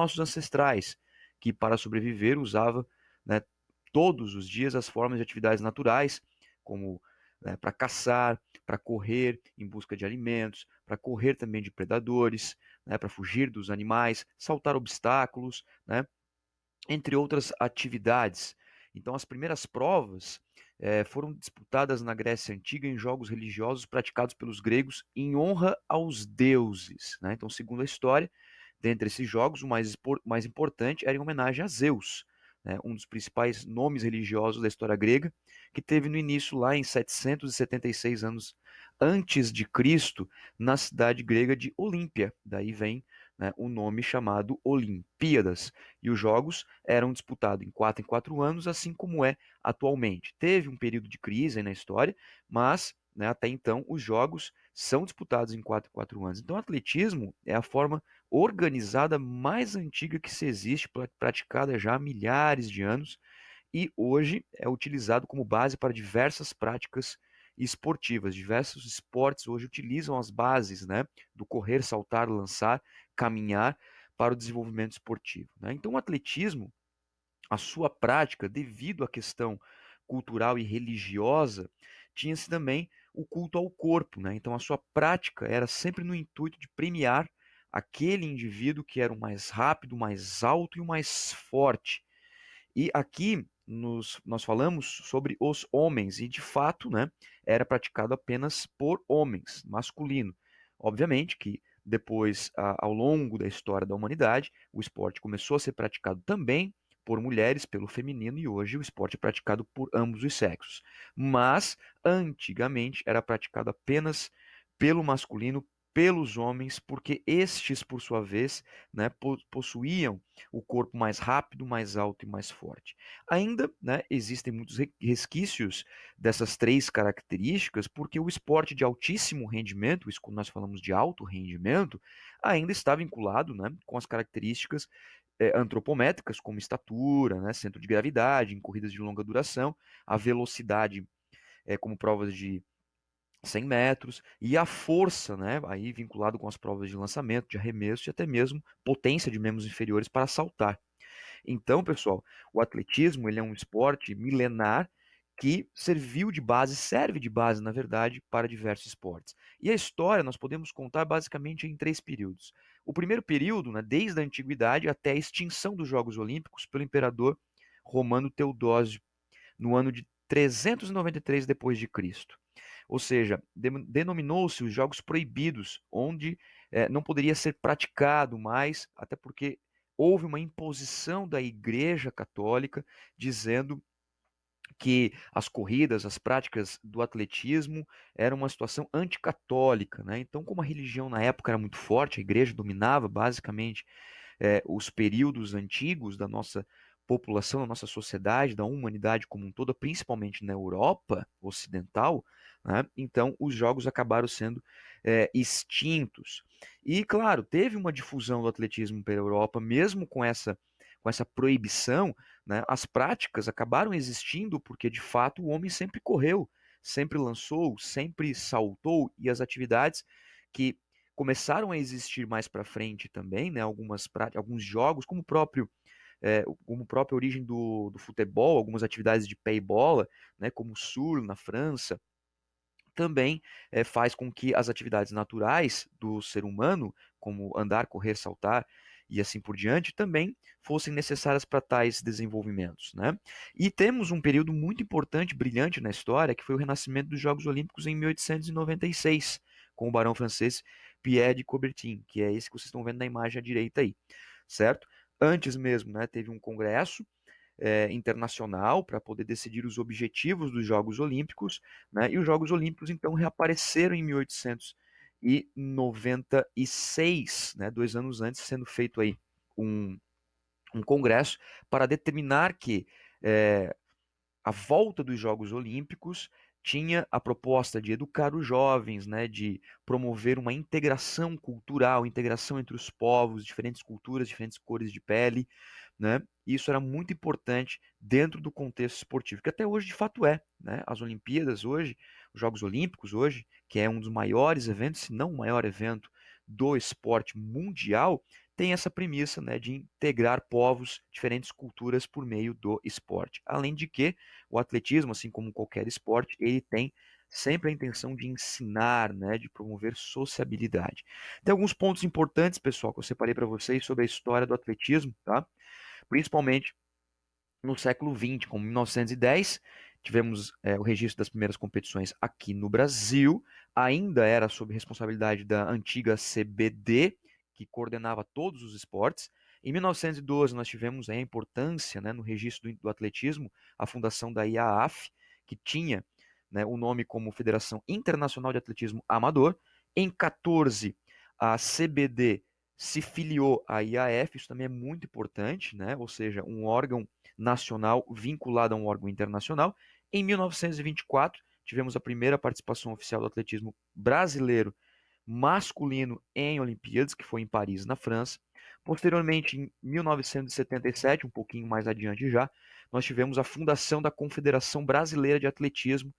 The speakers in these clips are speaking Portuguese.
nossos ancestrais, que para sobreviver usava, né, todos os dias as formas de atividades naturais, como, né, para caçar, para correr em busca de alimentos, para correr também de predadores, né, para fugir dos animais, saltar obstáculos, né, entre outras atividades. Então, as primeiras provas foram disputadas na Grécia Antiga em jogos religiosos praticados pelos gregos em honra aos deuses, né? Então, segundo a história, dentre esses jogos, o mais importante era em homenagem a Zeus, né? Um dos principais nomes religiosos da história grega, que teve no início lá em 776 anos antes de Cristo, na cidade grega de Olímpia. Daí vem, né, o nome chamado Olimpíadas. E os jogos eram disputados em 4 anos, assim como é atualmente. Teve um período de crise aí na história, mas, né, até então os jogos são disputados em 4 anos. Então, o atletismo é a forma organizada mais antiga que se existe, praticada já há milhares de anos, e hoje é utilizado como base para diversas práticas esportivas. Diversos esportes hoje utilizam as bases, né, do correr, saltar, lançar, caminhar para o desenvolvimento esportivo, né? Então, o atletismo, a sua prática, devido à questão cultural e religiosa, tinha-se também o culto ao corpo, né? Então, a sua prática era sempre no intuito de premiar aquele indivíduo que era o mais rápido, o mais alto e o mais forte. E aqui nós falamos sobre os homens, e de fato, né, era praticado apenas por homens, masculino. Obviamente que depois, ao longo da história da humanidade, o esporte começou a ser praticado também por mulheres, pelo feminino, e hoje o esporte é praticado por ambos os sexos. Mas, antigamente, era praticado apenas pelo masculino, pelos homens, porque estes, por sua vez, né, possuíam o corpo mais rápido, mais alto e mais forte. Ainda, né, existem muitos resquícios dessas três características, porque o esporte de altíssimo rendimento, isso quando nós falamos de alto rendimento, ainda está vinculado, né, com as características antropométricas, como estatura, né, centro de gravidade, em corridas de longa duração, a velocidade, como provas de 100 metros, e a força, né, aí vinculado com as provas de lançamento, de arremesso e até mesmo potência de membros inferiores para saltar. Então, pessoal, o atletismo ele é um esporte milenar que serviu de base, serve de base, na verdade, para diversos esportes. E a história nós podemos contar basicamente em três períodos. O primeiro período, né, desde a antiguidade até a extinção dos Jogos Olímpicos pelo imperador romano Teodósio, no ano de 393 depois de Cristo. Ou seja, denominou-se os Jogos Proibidos, onde não poderia ser praticado mais, até porque houve uma imposição da Igreja Católica dizendo que as corridas, as práticas do atletismo eram uma situação anticatólica, né? Então, como a religião na época era muito forte, a igreja dominava basicamente os períodos antigos da nossa população, da nossa sociedade, da humanidade como um todo, principalmente na Europa Ocidental, né? Então os jogos acabaram sendo extintos. E, claro, teve uma difusão do atletismo pela Europa, mesmo com essa proibição, né? As práticas acabaram existindo porque, de fato, o homem sempre correu, sempre lançou, sempre saltou, e as atividades que começaram a existir mais para frente também, né, alguns jogos, como a própria origem do futebol, algumas atividades de pé e bola, né, como o surf na França, também faz com que as atividades naturais do ser humano, como andar, correr, saltar e assim por diante, também fossem necessárias para tais desenvolvimentos, né? E temos um período muito importante, brilhante na história, que foi o renascimento dos Jogos Olímpicos em 1896, com o barão francês Pierre de Coubertin, que é esse que vocês estão vendo na imagem à direita aí, certo? Antes mesmo, né, teve um congresso internacional para poder decidir os objetivos dos Jogos Olímpicos, né? E os Jogos Olímpicos então reapareceram em 1896, né? 2 anos antes, sendo feito aí um, um congresso para determinar que a volta dos Jogos Olímpicos tinha a proposta de educar os jovens, né, de promover uma integração cultural, integração entre os povos, diferentes culturas, diferentes cores de pele, né? Isso era muito importante dentro do contexto esportivo, que até hoje de fato é, né? As Olimpíadas hoje, os Jogos Olímpicos hoje, que é um dos maiores eventos, se não o maior evento do esporte mundial, tem essa premissa, né, de integrar povos, diferentes culturas por meio do esporte. Além de que o atletismo, assim como qualquer esporte, ele tem sempre a intenção de ensinar, né, de promover sociabilidade. Tem alguns pontos importantes, pessoal, que eu separei para vocês sobre a história do atletismo, tá? Principalmente no século XX, como 1910, tivemos o registro das primeiras competições aqui no Brasil, ainda era sob responsabilidade da antiga CBD, que coordenava todos os esportes. Em 1912, nós tivemos a importância, né, no registro do atletismo, a fundação da IAAF, que tinha, né, o nome como Federação Internacional de Atletismo Amador. Em 14, a CBD se filiou à IAF, isso também é muito importante, né? Ou seja, um órgão nacional vinculado a um órgão internacional. Em 1924, tivemos a primeira participação oficial do atletismo brasileiro masculino em Olimpíadas, que foi em Paris, na França. Posteriormente, em 1977, um pouquinho mais adiante já, nós tivemos a fundação da Confederação Brasileira de Atletismo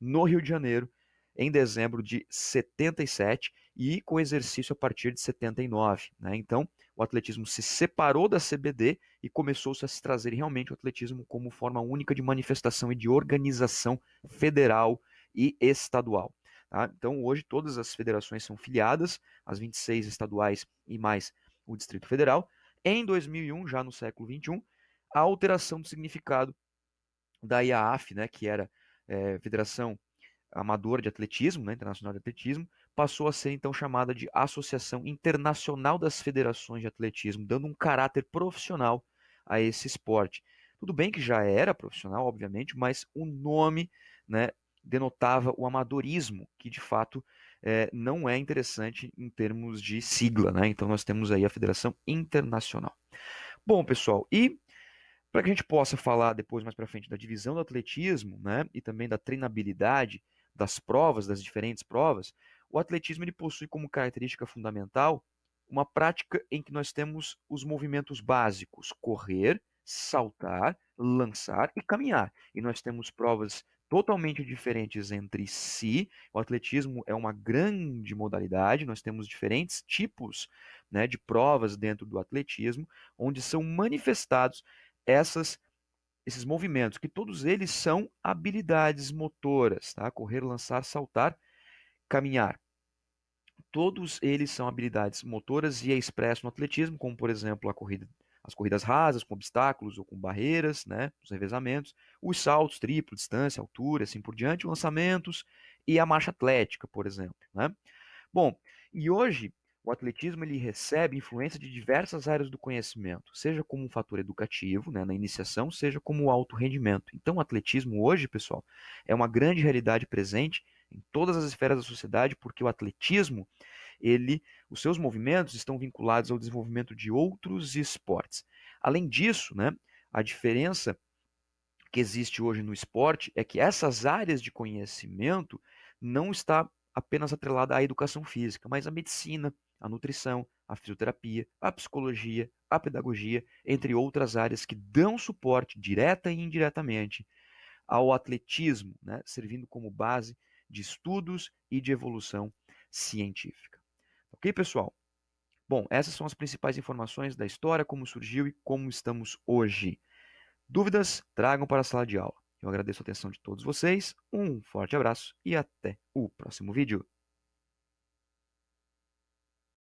no Rio de Janeiro, em dezembro de 77 e com exercício a partir de 79. Né? Então, o atletismo se separou da CBD e começou-se a se trazer realmente o atletismo como forma única de manifestação e de organização federal e estadual. Tá? Então, hoje, todas as federações são filiadas, as 26 estaduais e mais o Distrito Federal. Em 2001, já no século XXI, a alteração do significado da IAAF, né, que era Federação Amadora de Atletismo, né, Internacional de Atletismo, passou a ser então chamada de Associação Internacional das Federações de Atletismo, dando um caráter profissional a esse esporte. Tudo bem que já era profissional, obviamente, mas o nome, né, denotava o amadorismo, que de fato não é interessante em termos de sigla, né? Então nós temos aí a Federação Internacional. Bom, pessoal, e para que a gente possa falar depois, mais para frente, da divisão do atletismo, né, e também da treinabilidade das provas, das diferentes provas, o atletismo ele possui como característica fundamental uma prática em que nós temos os movimentos básicos: correr, saltar, lançar e caminhar. E nós temos provas totalmente diferentes entre si. O atletismo é uma grande modalidade, nós temos diferentes tipos, né, de provas dentro do atletismo, onde são manifestados essas, esses movimentos, que todos eles são habilidades motoras, tá? Correr, lançar, saltar, caminhar. Todos eles são habilidades motoras e é expresso no atletismo, como por exemplo as corridas rasas, com obstáculos ou com barreiras, né? Os revezamentos, os saltos, triplo, distância, altura, assim por diante, lançamentos e a marcha atlética, por exemplo, né? Bom, e hoje o atletismo ele recebe influência de diversas áreas do conhecimento, seja como um fator educativo, né, na iniciação, seja como o alto rendimento. Então, o atletismo hoje, pessoal, é uma grande realidade presente em todas as esferas da sociedade, porque o atletismo, os seus movimentos estão vinculados ao desenvolvimento de outros esportes. Além disso, né, a diferença que existe hoje no esporte é que essas áreas de conhecimento não está apenas atrelada à educação física, mas à medicina, à nutrição, à fisioterapia, à psicologia, à pedagogia, entre outras áreas que dão suporte direta e indiretamente ao atletismo, né, servindo como base de estudos e de evolução científica. Ok, pessoal? Bom, essas são as principais informações da história, como surgiu e como estamos hoje. Dúvidas? Tragam para a sala de aula. Eu agradeço a atenção de todos vocês, um forte abraço e até o próximo vídeo.